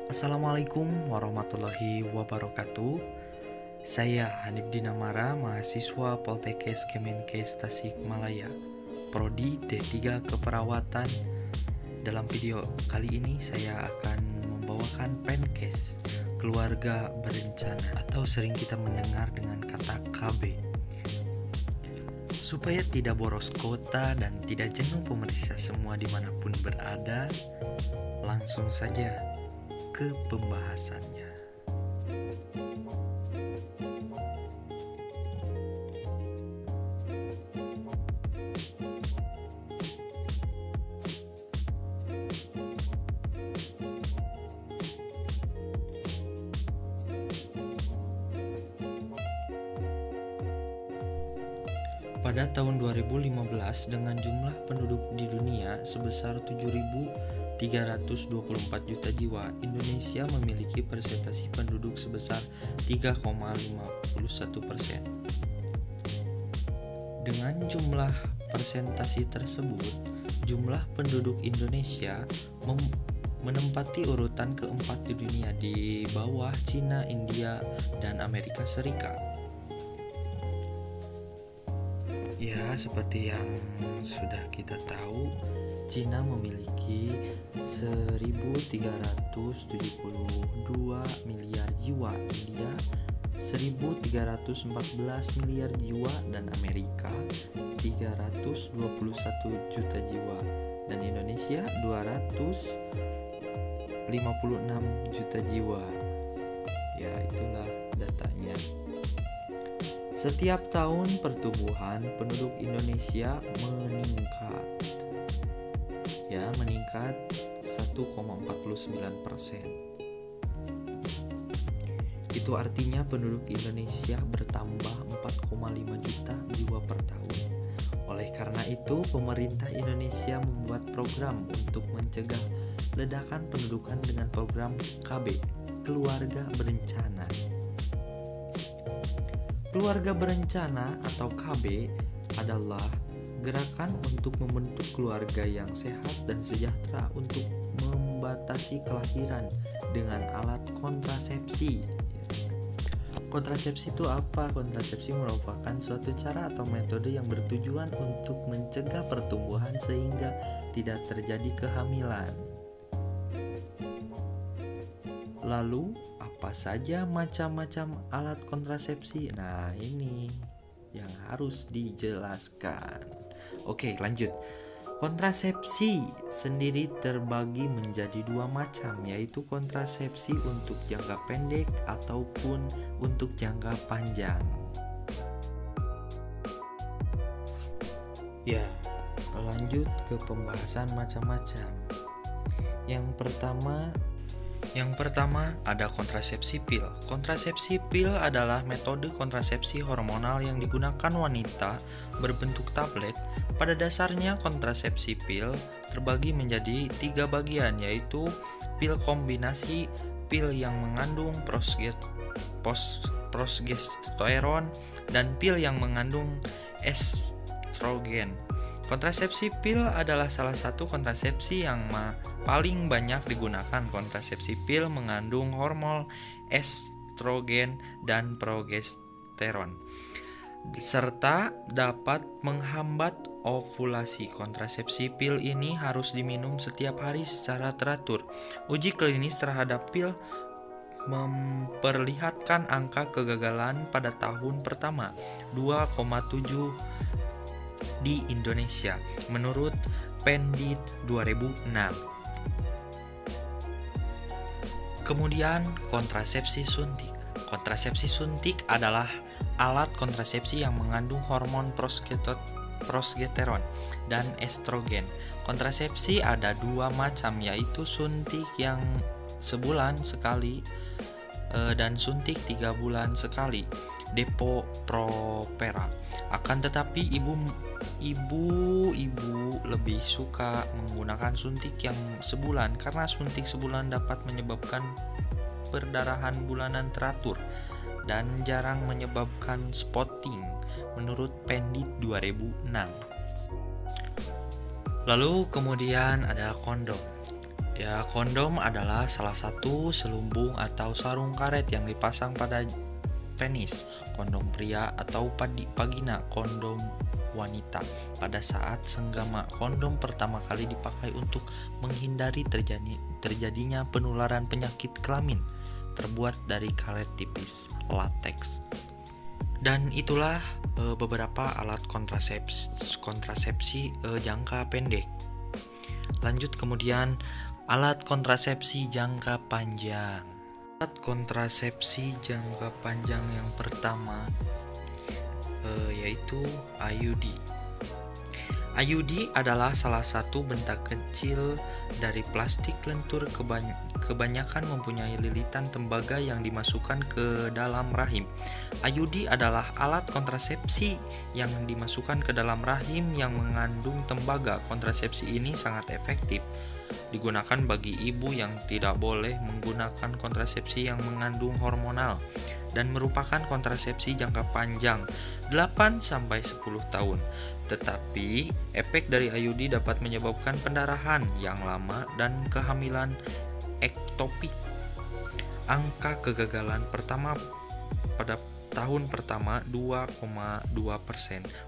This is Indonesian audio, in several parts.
Assalamualaikum warahmatullahi wabarakatuh. Saya Hanif Dinamara, mahasiswa Poltekkes Kemenkes Tasikmalaya, Prodi D3 Keperawatan. Dalam video kali ini saya akan membawakan Penkes, keluarga berencana, atau sering kita mendengar dengan kata KB. Supaya tidak boros kuota dan tidak jenuh pemeriksa semua dimanapun berada, langsung saja ke pembahasannya. Pada tahun 2015 dengan jumlah penduduk di dunia sebesar 7.324 juta jiwa, Indonesia memiliki persentase penduduk sebesar 3,51%. Dengan jumlah persentase tersebut, jumlah penduduk Indonesia menempati urutan keempat di dunia di bawah Cina, India, dan Amerika Serikat. Ya, seperti yang sudah kita tahu, Cina memiliki 1.372 miliar jiwa, India 1.314 miliar jiwa, dan Amerika 321 juta jiwa, dan Indonesia 256 juta jiwa. Ya, itulah datanya. Setiap tahun pertumbuhan penduduk Indonesia meningkat 1,49%. Itu artinya penduduk Indonesia bertambah 4,5 juta jiwa per tahun. Oleh karena itu, pemerintah Indonesia membuat program untuk mencegah ledakan pendudukan dengan program KB, Keluarga Berencana. Keluarga Berencana atau KB adalah gerakan untuk membentuk keluarga yang sehat dan sejahtera untuk membatasi kelahiran dengan alat kontrasepsi. Kontrasepsi itu apa? Kontrasepsi merupakan suatu cara atau metode yang bertujuan untuk mencegah pertumbuhan sehingga tidak terjadi kehamilan. Lalu, apa saja macam-macam alat kontrasepsi? Nah, ini yang harus dijelaskan. Oke, lanjut. Kontrasepsi sendiri terbagi menjadi dua macam, yaitu kontrasepsi untuk jangka pendek ataupun untuk jangka panjang. Ya, lanjut ke pembahasan macam-macam. Yang pertama ada kontrasepsi pil. Kontrasepsi pil adalah metode kontrasepsi hormonal yang digunakan wanita berbentuk tablet. Pada dasarnya kontrasepsi pil terbagi menjadi 3 bagian, yaitu pil kombinasi, pil yang mengandung progesteron, dan pil yang mengandung estrogen. Kontrasepsi pil adalah salah satu kontrasepsi yang paling banyak digunakan. Kontrasepsi pil mengandung hormon estrogen dan progesteron, serta dapat menghambat ovulasi. Kontrasepsi pil ini harus diminum setiap hari secara teratur. Uji klinis terhadap pil memperlihatkan angka kegagalan pada tahun pertama 2,7 di Indonesia menurut Pendit 2006. Kemudian kontrasepsi suntik. Kontrasepsi suntik adalah alat kontrasepsi yang mengandung hormon progesteron dan estrogen. Kontrasepsi ada 2 macam, yaitu suntik yang sebulan sekali dan suntik 3 bulan sekali, Depo-Provera. Akan tetapi ibu lebih suka menggunakan suntik yang sebulan karena suntik sebulan dapat menyebabkan perdarahan bulanan teratur dan jarang menyebabkan spotting menurut Pendit 2006. Lalu kemudian ada kondom. Ya, kondom adalah salah satu selumbung atau sarung karet yang dipasang pada penis, kondom pria, atau vagina, kondom wanita. Pada saat senggama, kondom pertama kali dipakai untuk menghindari terjadinya penularan penyakit kelamin, terbuat dari karet tipis, latex. Dan itulah beberapa alat kontrasepsi jangka pendek. Lanjut kemudian alat kontrasepsi jangka panjang. Alat kontrasepsi jangka panjang yang pertama yaitu IUD. IUD adalah salah satu benda kecil dari plastik lentur, kebanyakan mempunyai lilitan tembaga yang dimasukkan ke dalam rahim. IUD adalah alat kontrasepsi yang dimasukkan ke dalam rahim yang mengandung tembaga. Kontrasepsi ini sangat efektif digunakan bagi ibu yang tidak boleh menggunakan kontrasepsi yang mengandung hormonal dan merupakan kontrasepsi jangka panjang 8-10 tahun. Tetapi efek dari IUD dapat menyebabkan pendarahan yang lama dan kehamilan ektopik. Angka kegagalan pertama pada tahun pertama 2,2%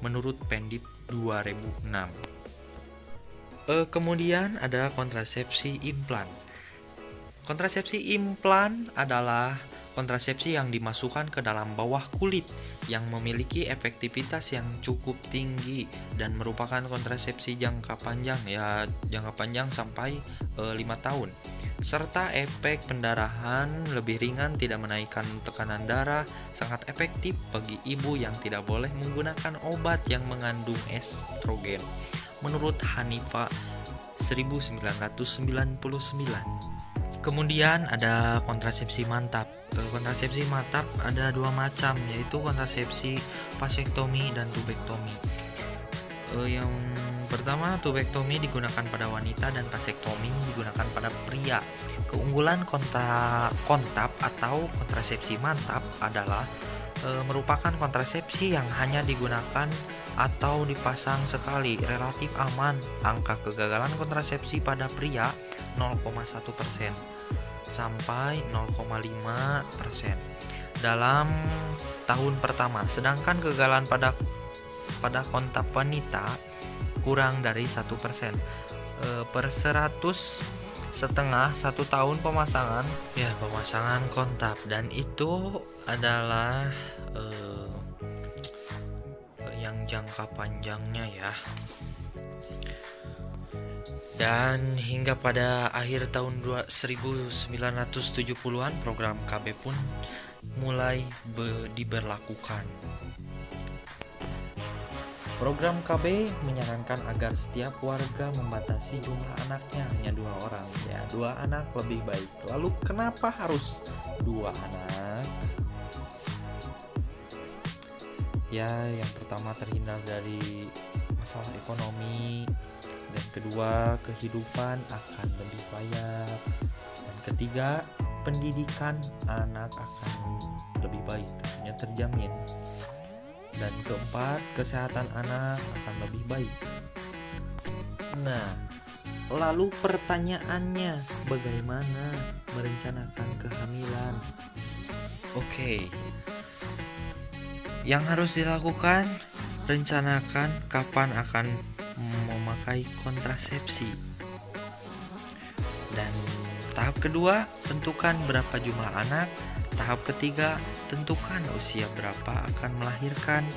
menurut Pendip 2006. Kemudian ada kontrasepsi implan. Kontrasepsi implan adalah kontrasepsi yang dimasukkan ke dalam bawah kulit yang memiliki efektivitas yang cukup tinggi dan merupakan kontrasepsi jangka panjang sampai 5 tahun. Serta efek pendarahan lebih ringan, tidak menaikkan tekanan darah, sangat efektif bagi ibu yang tidak boleh menggunakan obat yang mengandung estrogen. Menurut Hanifa 1999. Kemudian ada kontrasepsi mantap. Kontrasepsi mantap ada 2 macam, yaitu kontrasepsi vasektomi dan tubektomi. Yang pertama, tubektomi digunakan pada wanita dan vasektomi digunakan pada pria. Keunggulan kontap atau kontrasepsi mantap adalah merupakan kontrasepsi yang hanya digunakan atau dipasang sekali, relatif aman. Angka kegagalan kontrasepsi pada pria 0,1% sampai 0,5% dalam tahun pertama, sedangkan kegagalan pada kontap wanita kurang dari 1% per 100 setengah 1 tahun pemasangan kontap, dan itu adalah yang jangka panjangnya ya. Dan hingga pada akhir tahun 1970-an program KB pun mulai diberlakukan. Program KB menyarankan agar setiap warga membatasi jumlah anaknya hanya 2 orang. Ya, 2 anak lebih baik. Lalu kenapa harus 2 anak? Ya, yang pertama terhindar dari masalah ekonomi, dan kedua kehidupan akan lebih layak, dan ketiga pendidikan anak akan lebih baik, tentunya terjamin, dan keempat kesehatan anak akan lebih baik. Nah, lalu pertanyaannya, bagaimana merencanakan kehamilan? Oke. Yang harus dilakukan, rencanakan kapan akan memakai kontrasepsi. Dan tahap kedua, tentukan berapa jumlah anak. Tahap ketiga, tentukan usia berapa akan melahirkan.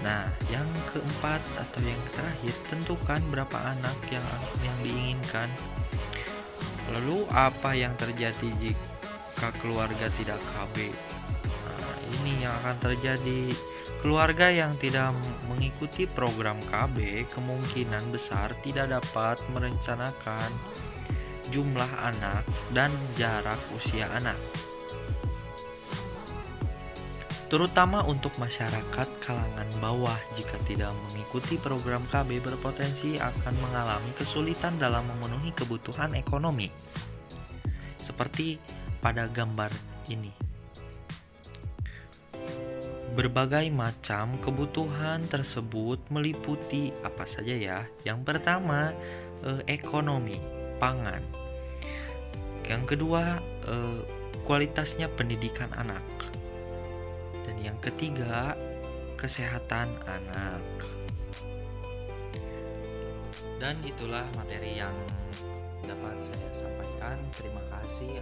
Nah, yang keempat atau yang terakhir, tentukan berapa anak yang diinginkan. Lalu apa yang terjadi jika keluarga tidak KB? Ini yang akan terjadi. Keluarga yang tidak mengikuti program KB kemungkinan besar tidak dapat merencanakan jumlah anak dan jarak usia anak. Terutama untuk masyarakat kalangan bawah, jika tidak mengikuti program KB berpotensi akan mengalami kesulitan dalam memenuhi kebutuhan ekonomi. Seperti pada gambar ini. Berbagai macam kebutuhan tersebut meliputi apa saja ya? Yang pertama, ekonomi. pangan. Yang kedua, kualitasnya pendidikan anak. Dan yang ketiga, kesehatan anak. Dan itulah materi yang dapat saya sampaikan. Terima kasih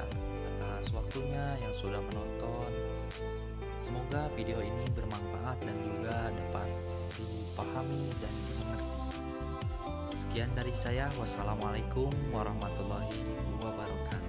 atas waktunya yang sudah menonton. Semoga video ini bermanfaat dan juga dapat dipahami dan dimengerti. Sekian dari saya. Wassalamualaikum warahmatullahi wabarakatuh.